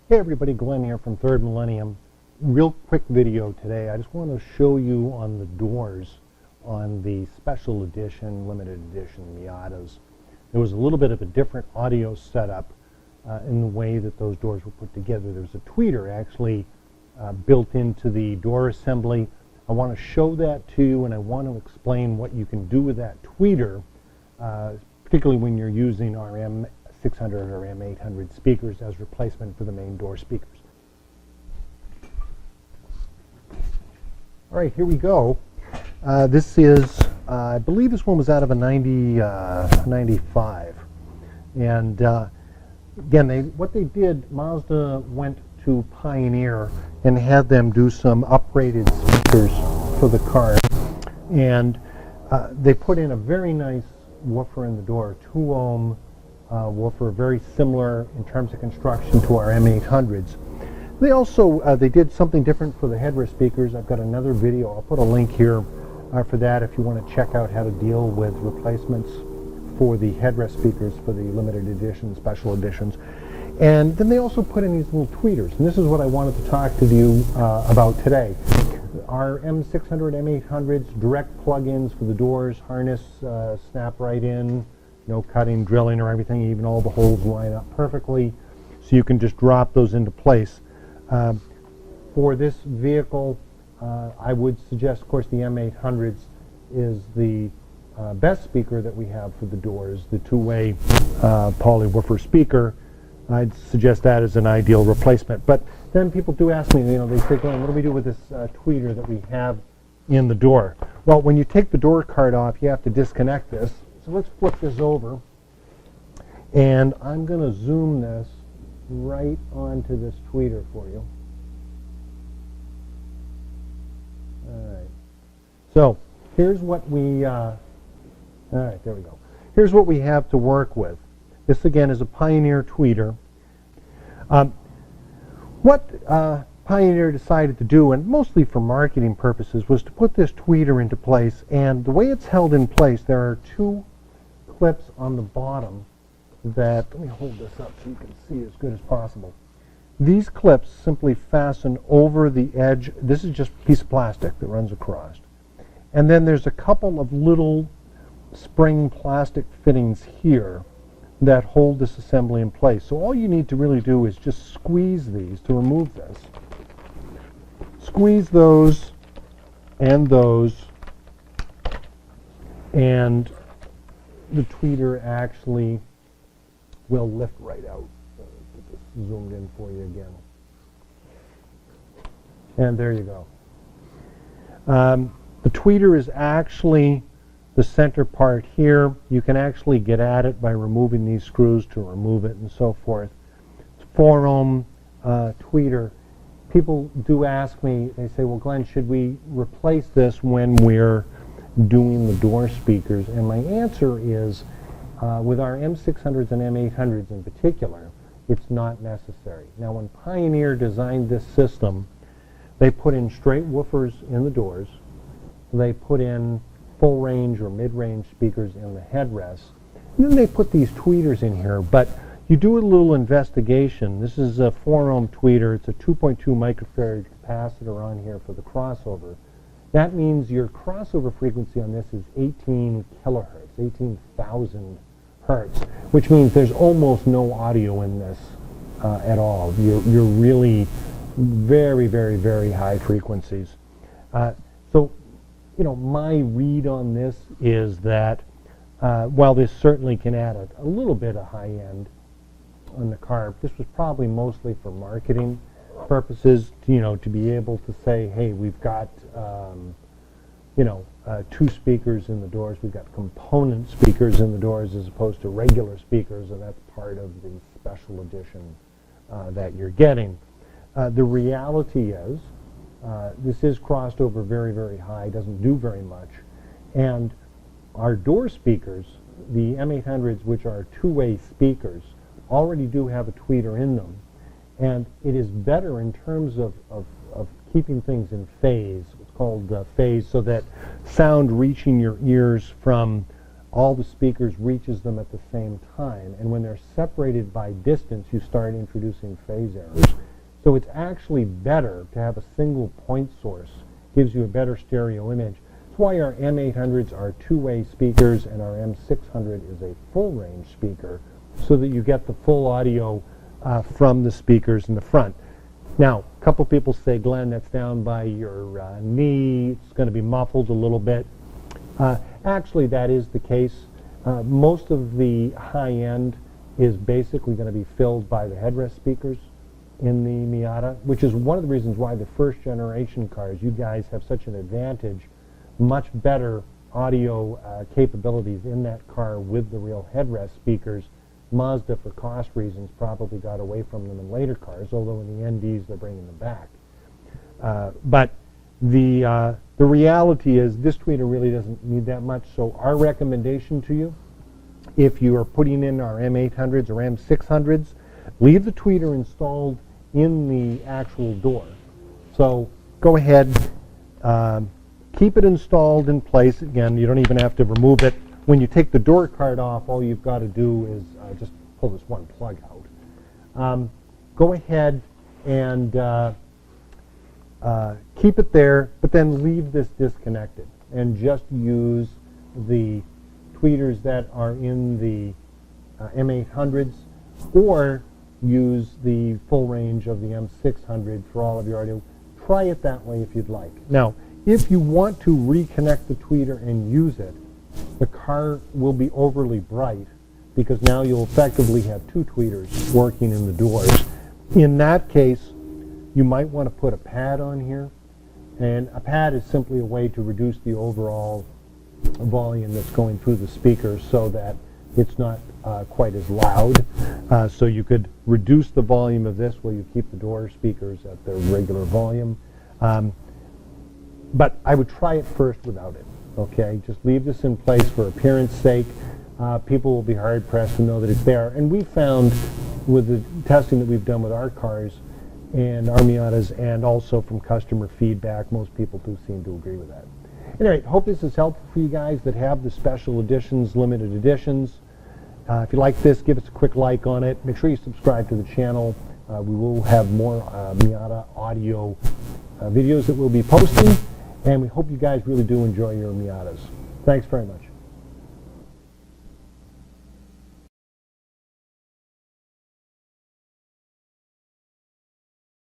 Hey everybody, Glenn here from Third Millennium. Real quick video today. I just want to show you on the doors on the special edition, limited edition Miatas. There was a little bit of a different audio setup in the way that those doors were put together. There's a tweeter actually built into the door assembly. I want to show that to you, and I want to explain what you can do with that tweeter, particularly when you're using our M600 or M800 speakers as replacement for the main door speakers. All right, here we go. This is, I believe this one was out of a 95. And again, what they did, Mazda went to Pioneer and had them do some upgraded speakers for the car. And they put in a very nice woofer in the door, 2-ohm woofer, very similar in terms of construction to our M800s. They also they did something different for the headrest speakers. I've got another video. I'll put a link here for that if you want to check out how to deal with replacements for the headrest speakers for the limited edition, special editions. And then they also put in these little tweeters, and this is what I wanted to talk to you about today. Our M600, M800s, direct plug-ins for the doors, harness, snap right in, no cutting, drilling or everything, even all the holes line up perfectly, so you can just drop those into place. For this vehicle, I would suggest, of course, the M800s is the best speaker that we have for the doors, the two-way poly-woofer speaker. I'd suggest that as an ideal replacement. But then people do ask me, they say, Glenn, what do we do with this tweeter that we have in the door? Well, when you take the door card off, you have to disconnect this. So let's flip this over. And I'm going to zoom this right onto this tweeter for you. All right. So here's what we, all right, there we go. Here's what we have to work with. This, again, is a Pioneer tweeter. What Pioneer decided to do, and mostly for marketing purposes, was to put this tweeter into place. And the way it's held in place, there are two clips on the bottom that, let me hold this up so you can see as good as possible. These clips simply fasten over the edge. This is just a piece of plastic that runs across. And then there's a couple of little spring plastic fittings here that hold this assembly in place. So all you need to really do is just squeeze these to remove this. Squeeze those, and the tweeter actually will lift right out. Get this zoomed in for you again. And there you go. The tweeter is actually the center part here. You can actually get at it by removing these screws to remove it and so forth. It's a 4-ohm tweeter. People do ask me, they say, well, Glenn, should we replace this when we're doing the door speakers? And my answer is, with our M600s and M800s in particular, it's not necessary. Now, when Pioneer designed this system, they put in straight woofers in the doors. They put in full range or mid-range speakers in the headrests. And then they put these tweeters in here, but you do a little investigation. This is a 4-ohm tweeter. It's a 2.2 microfarad capacitor on here for the crossover. That means your crossover frequency on this is 18 kilohertz, 18,000 hertz, which means there's almost no audio in this at all. You're really very, very, very high frequencies. So, my read on this is that while this certainly can add a little bit of high end on the car, this was probably mostly for marketing purposes, to be able to say, hey, we've got, two speakers in the doors. We've got component speakers in the doors as opposed to regular speakers, and that's part of the special edition that you're getting. The reality is, this is crossed over very, very high, doesn't do very much. And our door speakers, the M800s, which are two-way speakers, already do have a tweeter in them. And it is better in terms of keeping things in phase. It's called phase, so that sound reaching your ears from all the speakers reaches them at the same time. And when they're separated by distance, you start introducing phase errors. So it's actually better to have a single point source. Gives you a better stereo image. That's why our M800s are two-way speakers and our M600 is a full-range speaker, so that you get the full audio from the speakers in the front. Now, a couple people say, Glenn, that's down by your knee. It's going to be muffled a little bit. Actually, that is the case. Most of the high end is basically going to be filled by the headrest speakers in the Miata, which is one of the reasons why the first generation cars, you guys have such an advantage, much better audio capabilities in that car with the real headrest speakers. Mazda, for cost reasons, probably got away from them in later cars, although in the NDs they're bringing them back. But the reality is this tweeter really doesn't need that much, so our recommendation to you, if you are putting in our M800s or M600s, leave the tweeter installed in the actual door. So go ahead, keep it installed in place. Again, you don't even have to remove it. When you take the door card off, all you've got to do is just pull this one plug out. Go ahead and keep it there, but then leave this disconnected and just use the tweeters that are in the M800s, or use the full range of the M600 for all of your audio. Try it that way if you'd like. Now, if you want to reconnect the tweeter and use it, the car will be overly bright because now you'll effectively have two tweeters working in the doors. In that case, you might want to put a pad on here, and a pad is simply a way to reduce the overall volume that's going through the speakers so that it's not quite as loud. So you could reduce the volume of this while you keep the door speakers at their regular volume. But I would try it first without it. Okay, just leave this in place for appearance sake. People will be hard pressed to know that it's there. And we found with the testing that we've done with our cars and our Miatas, and also from customer feedback, most people do seem to agree with that. Anyway, hope this is helpful for you guys that have the special editions, limited editions. If you like this, give us a quick like on it. Make sure you subscribe to the channel. We will have more Miata audio videos that we'll be posting, and we hope you guys really do enjoy your Miatas. Thanks very much.